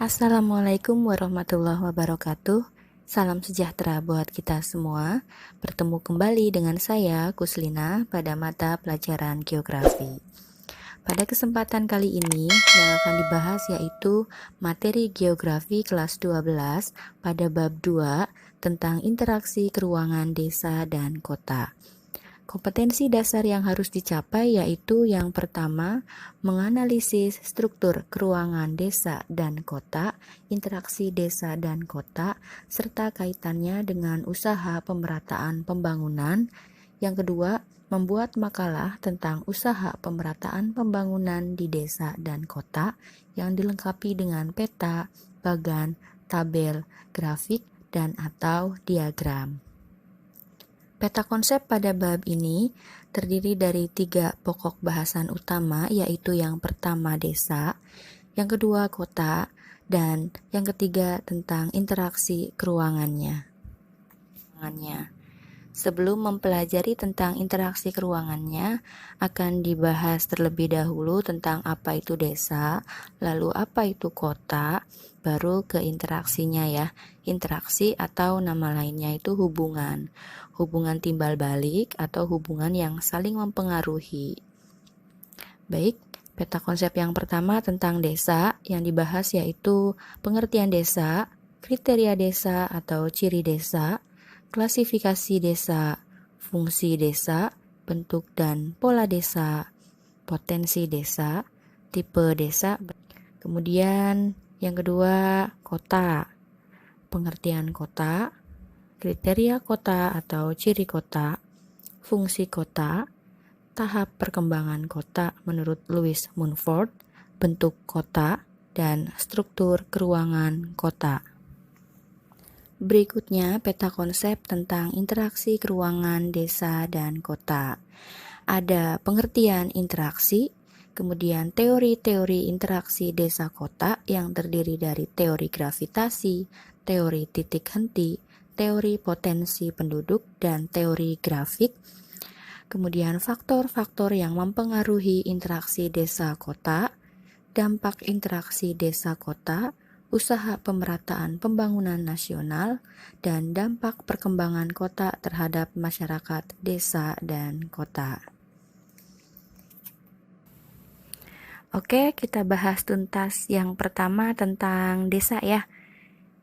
Assalamualaikum warahmatullahi wabarakatuh. Salam sejahtera buat kita semua. Bertemu kembali dengan saya, Kuslina, pada mata pelajaran geografi. Pada kesempatan kali ini yang akan dibahas yaitu materi geografi kelas 12 pada bab 2 tentang interaksi keruangan desa dan kota. Kompetensi dasar yang harus dicapai yaitu yang pertama, menganalisis struktur keruangan desa dan kota, interaksi desa dan kota, serta kaitannya dengan usaha pemerataan pembangunan. Yang kedua, membuat makalah tentang usaha pemerataan pembangunan di desa dan kota yang dilengkapi dengan peta, bagan, tabel, grafik, dan atau diagram. Peta konsep pada bab ini terdiri dari 3 pokok bahasan utama, yaitu yang pertama desa, yang kedua kota, dan yang ketiga tentang interaksi keruangannya. Sebelum mempelajari tentang interaksi keruangannya, akan dibahas terlebih dahulu tentang apa itu desa, lalu apa itu kota, baru ke interaksinya ya. Interaksi atau nama lainnya itu hubungan. Hubungan timbal balik atau hubungan yang saling mempengaruhi. Baik, peta konsep yang pertama tentang desa yang dibahas yaitu pengertian desa, kriteria desa atau ciri desa, klasifikasi desa, fungsi desa, bentuk dan pola desa, potensi desa, tipe desa. Kemudian yang kedua, kota. Pengertian kota, kriteria kota atau ciri kota, fungsi kota, tahap perkembangan kota menurut Louis Mumford, bentuk kota, dan struktur keruangan kota. Berikutnya peta konsep tentang interaksi keruangan desa dan kota. Ada pengertian interaksi, kemudian teori-teori interaksi desa kota yang terdiri dari teori gravitasi, teori titik henti, teori potensi penduduk, dan teori grafik. Kemudian faktor-faktor yang mempengaruhi interaksi desa kota, dampak interaksi desa kota, usaha pemerataan pembangunan nasional, dan dampak perkembangan kota terhadap masyarakat desa dan kota. Oke, kita bahas tuntas yang pertama tentang desa ya.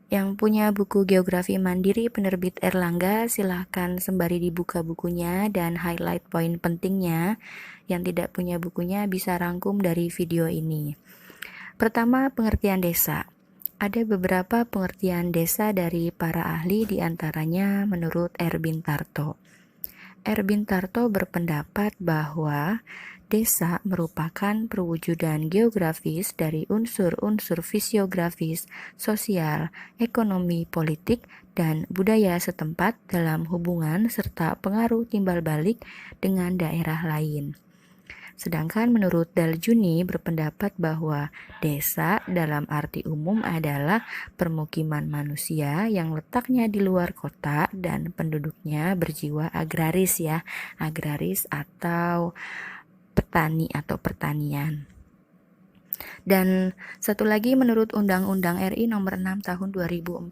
Yang punya buku geografi mandiri penerbit Erlangga, silahkan sembari dibuka bukunya dan highlight poin pentingnya. Yang tidak punya bukunya bisa rangkum dari video ini. Pertama, pengertian desa. Ada beberapa pengertian desa dari para ahli, diantaranya menurut Erwin Tarto. Erwin Tarto berpendapat bahwa desa merupakan perwujudan geografis dari unsur-unsur fisiografis, sosial, ekonomi, politik, dan budaya setempat dalam hubungan serta pengaruh timbal balik dengan daerah lain. Sedangkan menurut Daljuni berpendapat bahwa desa dalam arti umum adalah permukiman manusia yang letaknya di luar kota dan penduduknya berjiwa agraris ya, agraris atau petani atau pertanian. Dan satu lagi menurut Undang-Undang RI nomor 6 tahun 2014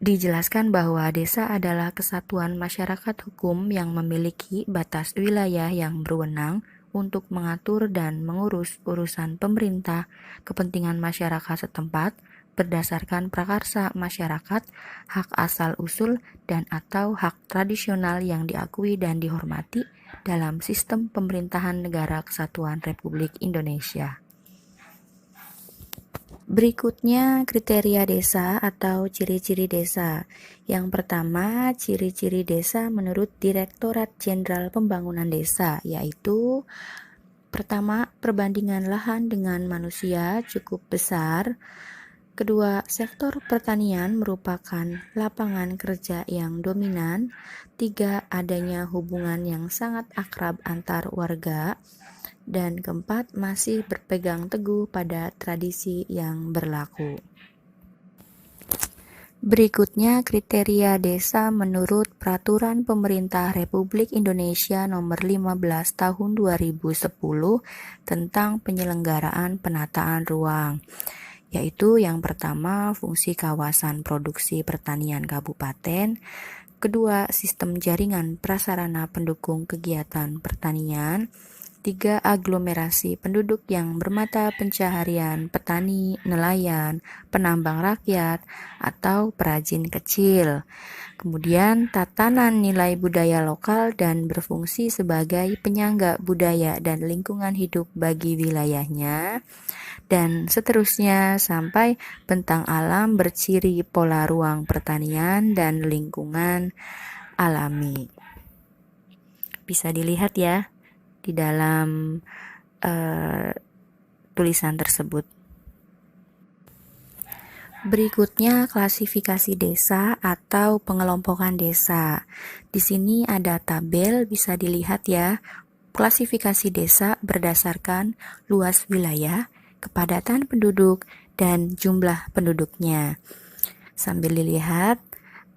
dijelaskan bahwa desa adalah kesatuan masyarakat hukum yang memiliki batas wilayah yang berwenang untuk mengatur dan mengurus urusan pemerintah, kepentingan masyarakat setempat, berdasarkan prakarsa masyarakat, hak asal-usul, dan atau hak tradisional yang diakui dan dihormati dalam sistem pemerintahan Negara Kesatuan Republik Indonesia. Berikutnya kriteria desa atau ciri-ciri desa. Yang pertama, ciri-ciri desa menurut Direktorat Jenderal Pembangunan Desa, yaitu pertama, perbandingan lahan dengan manusia cukup besar. Kedua, sektor pertanian merupakan lapangan kerja yang dominan. Tiga, adanya hubungan yang sangat akrab antar warga. Dan keempat, masih berpegang teguh pada tradisi yang berlaku. Berikutnya kriteria desa menurut Peraturan Pemerintah Republik Indonesia Nomor 15 Tahun 2010 tentang penyelenggaraan penataan ruang, yaitu yang pertama fungsi kawasan produksi pertanian kabupaten, kedua sistem jaringan prasarana pendukung kegiatan pertanian, 3. Aglomerasi penduduk yang bermata pencaharian petani, nelayan, penambang rakyat, atau perajin kecil. Kemudian tatanan nilai budaya lokal dan berfungsi sebagai penyangga budaya dan lingkungan hidup bagi wilayahnya. Dan seterusnya sampai bentang alam berciri pola ruang pertanian dan lingkungan alami. Bisa dilihat ya di dalam tulisan tersebut. Berikutnya klasifikasi desa atau pengelompokan desa. Di sini ada tabel, bisa dilihat ya. Klasifikasi desa berdasarkan luas wilayah, kepadatan penduduk, dan jumlah penduduknya. Sambil dilihat,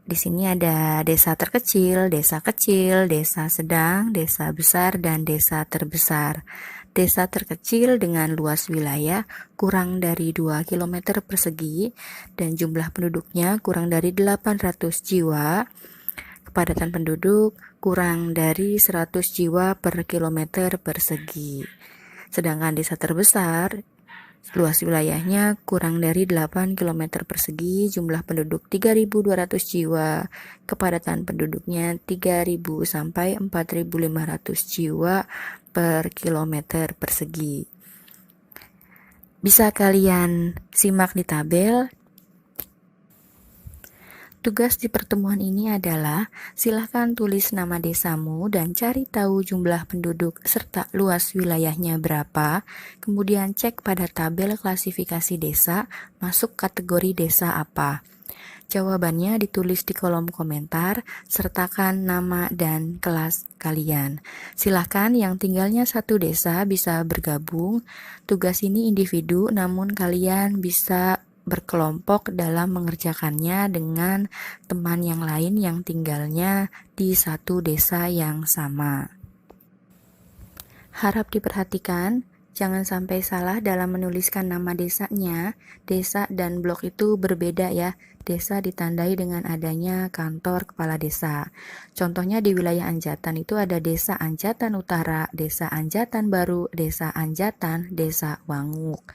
di sini ada desa terkecil, desa kecil, desa sedang, desa besar, dan desa terbesar. Desa terkecil dengan luas wilayah kurang dari 2 km persegi dan jumlah penduduknya kurang dari 800 jiwa. Kepadatan penduduk kurang dari 100 jiwa per kilometer persegi. Sedangkan desa terbesar luas wilayahnya kurang dari 8 km persegi, jumlah penduduk 3.200 jiwa, kepadatan penduduknya 3.000 sampai 4.500 jiwa per kilometer persegi. Bisa kalian simak di tabel. Tugas di pertemuan ini adalah silakan tulis nama desamu dan cari tahu jumlah penduduk serta luas wilayahnya berapa, kemudian cek pada tabel klasifikasi desa masuk kategori desa apa. Jawabannya ditulis di kolom komentar, sertakan nama dan kelas kalian. Silakan yang tinggalnya satu desa bisa bergabung. Tugas ini individu, namun kalian bisa berkelompok dalam mengerjakannya dengan teman yang lain yang tinggalnya di satu desa yang sama. Harap diperhatikan, jangan sampai salah dalam menuliskan nama desanya. Desa dan blok itu berbeda ya. Desa ditandai dengan adanya kantor kepala desa. Contohnya di wilayah Anjatan itu ada Desa Anjatan Utara, Desa Anjatan Baru, Desa Anjatan, Desa Wanguk.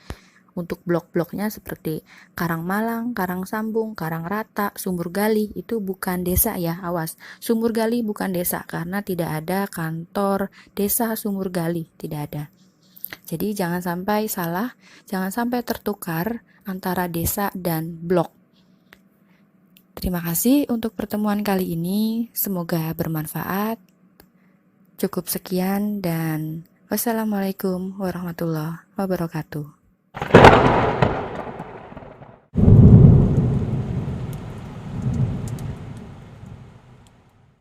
Untuk blok-bloknya seperti Karangmalang, Karangsambung, Karangrata, Sumur Gali itu bukan desa ya, awas. Sumur Gali bukan desa karena tidak ada kantor desa Sumur Gali, tidak ada. Jadi jangan sampai salah, jangan sampai tertukar antara desa dan blok. Terima kasih untuk pertemuan kali ini, semoga bermanfaat. Cukup sekian dan wassalamualaikum warahmatullahi wabarakatuh.